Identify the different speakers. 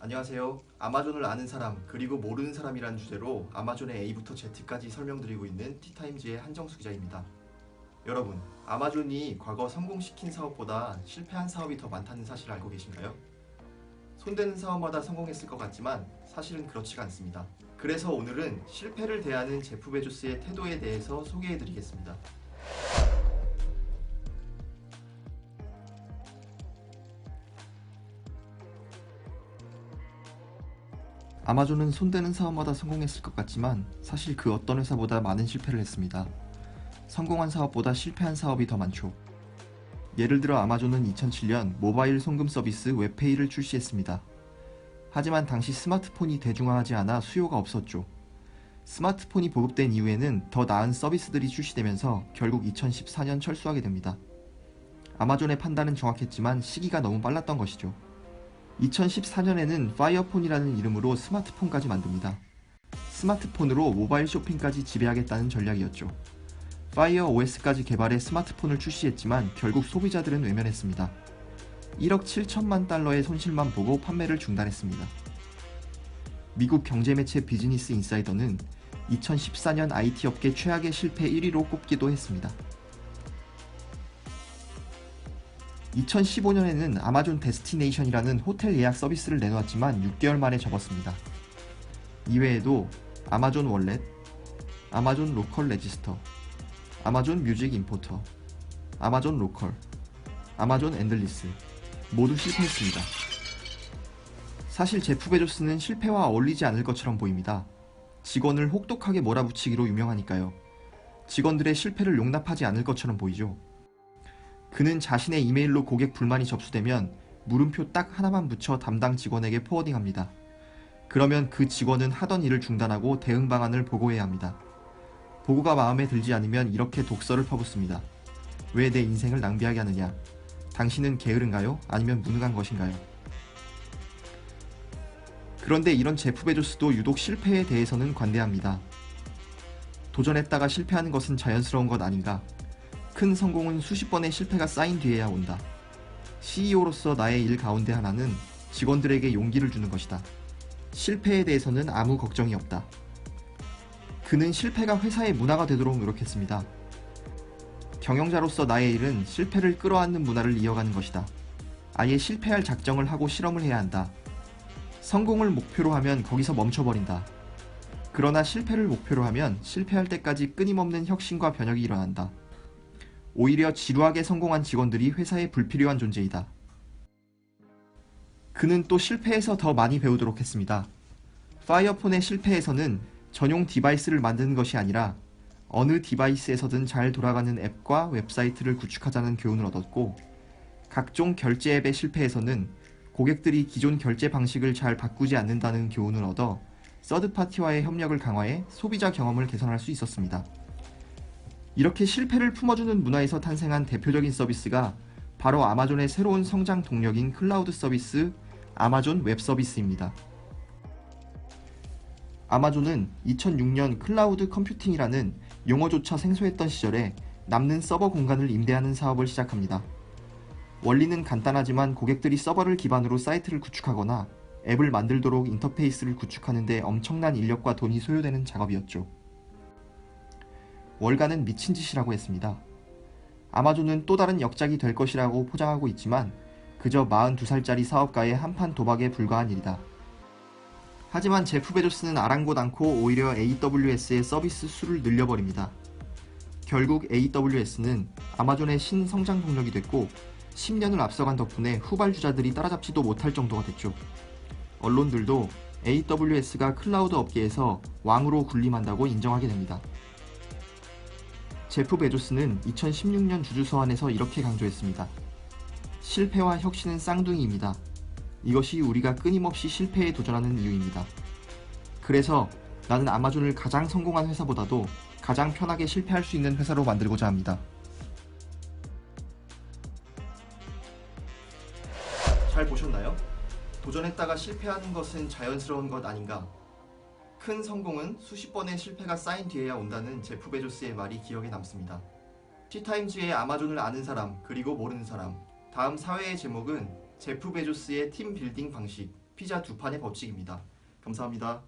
Speaker 1: 안녕하세요. 아마존을 아는 사람 그리고 모르는 사람이라는 주제로 아마존의 A부터 Z까지 설명드리고 있는 티타임즈의 한정수 기자입니다. 여러분, 아마존이 과거 성공시킨 사업보다 실패한 사업이 더 많다는 사실을 알고 계신가요? 손대는 사업마다 성공했을 것 같지만 사실은 그렇지가 않습니다. 그래서 오늘은 실패를 대하는 제프 베조스의 태도에 대해서 소개해드리겠습니다. 아마존은 손대는 사업마다 성공했을 것 같지만 사실 그 어떤 회사보다 많은 실패를 했습니다. 성공한 사업보다 실패한 사업이 더 많죠. 예를 들어 아마존은 2007년 모바일 송금 서비스 웹페이를 출시했습니다. 하지만 당시 스마트폰이 대중화하지 않아 수요가 없었죠. 스마트폰이 보급된 이후에는 더 나은 서비스들이 출시되면서 결국 2014년 철수하게 됩니다. 아마존의 판단은 정확했지만 시기가 너무 빨랐던 것이죠. 2014년에는 파이어폰이라는 이름으로 스마트폰까지 만듭니다. 스마트폰으로 모바일 쇼핑까지 지배하겠다는 전략이었죠. 파이어 OS까지 개발해 스마트폰을 출시했지만 결국 소비자들은 외면했습니다. 1억 7천만 달러의 손실만 보고 판매를 중단했습니다. 미국 경제매체 비즈니스 인사이더는 2014년 IT 업계 최악의 실패 1위로 꼽기도 했습니다. 2015년에는 아마존 데스티네이션이라는 호텔 예약 서비스를 내놓았지만 6개월 만에 접었습니다. 이외에도 아마존 월렛, 아마존 로컬 레지스터, 아마존 뮤직 임포터, 아마존 로컬, 아마존 엔들리스 모두 실패했습니다. 사실 제프 베조스는 실패와 어울리지 않을 것처럼 보입니다. 직원을 혹독하게 몰아붙이기로 유명하니까요. 직원들의 실패를 용납하지 않을 것처럼 보이죠. 그는 자신의 이메일로 고객 불만이 접수되면 물음표 딱 하나만 붙여 담당 직원에게 포워딩합니다. 그러면 그 직원은 하던 일을 중단하고 대응 방안을 보고해야 합니다. 보고가 마음에 들지 않으면 이렇게 독서를 퍼붓습니다. 왜 내 인생을 낭비하게 하느냐? 당신은 게으른가요? 아니면 무능한 것인가요? 그런데 이런 제프 베조스도 유독 실패에 대해서는 관대합니다. 도전했다가 실패하는 것은 자연스러운 것 아닌가? 큰 성공은 수십 번의 실패가 쌓인 뒤에야 온다. CEO로서 나의 일 가운데 하나는 직원들에게 용기를 주는 것이다. 실패에 대해서는 아무 걱정이 없다. 그는 실패가 회사의 문화가 되도록 노력했습니다. 경영자로서 나의 일은 실패를 끌어안는 문화를 이어가는 것이다. 아예 실패할 작정을 하고 실험을 해야 한다. 성공을 목표로 하면 거기서 멈춰버린다. 그러나 실패를 목표로 하면 실패할 때까지 끊임없는 혁신과 변혁이 일어난다. 오히려 지루하게 성공한 직원들이 회사에 불필요한 존재이다. 그는 또 실패에서 더 많이 배우도록 했습니다. 파이어폰의 실패에서는 전용 디바이스를 만드는 것이 아니라 어느 디바이스에서든 잘 돌아가는 앱과 웹사이트를 구축하자는 교훈을 얻었고, 각종 결제 앱의 실패에서는 고객들이 기존 결제 방식을 잘 바꾸지 않는다는 교훈을 얻어 서드파티와의 협력을 강화해 소비자 경험을 개선할 수 있었습니다. 이렇게 실패를 품어주는 문화에서 탄생한 대표적인 서비스가 바로 아마존의 새로운 성장 동력인 클라우드 서비스 아마존 웹 서비스입니다. 아마존은 2006년 클라우드 컴퓨팅이라는 용어조차 생소했던 시절에 남는 서버 공간을 임대하는 사업을 시작합니다. 원리는 간단하지만 고객들이 서버를 기반으로 사이트를 구축하거나 앱을 만들도록 인터페이스를 구축하는 데 엄청난 인력과 돈이 소요되는 작업이었죠. 월가는 미친 짓이라고 했습니다. 아마존은 또 다른 역작이 될 것이라고 포장하고 있지만 그저 42살짜리 사업가의 한판 도박에 불과한 일이다. 하지만 제프 베조스는 아랑곳 않고 오히려 AWS의 서비스 수를 늘려버립니다. 결국 AWS는 아마존의 신성장 동력이 됐고 10년을 앞서간 덕분에 후발주자들이 따라잡지도 못할 정도가 됐죠. 언론들도 AWS가 클라우드 업계에서 왕으로 군림한다고 인정하게 됩니다. 제프 베조스는 2016년 주주서한에서 이렇게 강조했습니다. 실패와 혁신은 쌍둥이입니다. 이것이 우리가 끊임없이 실패에 도전하는 이유입니다. 그래서 나는 아마존을 가장 성공한 회사보다도 가장 편하게 실패할 수 있는 회사로 만들고자 합니다. 잘 보셨나요? 도전했다가 실패하는 것은 자연스러운 것 아닌가? 큰 성공은 수십 번의 실패가 쌓인 뒤에야 온다는 제프 베조스의 말이 기억에 남습니다. 티타임즈의 아마존을 아는 사람 그리고 모르는 사람, 다음 사회의 제목은 제프 베조스의 팀 빌딩 방식, 피자 두 판의 법칙입니다. 감사합니다.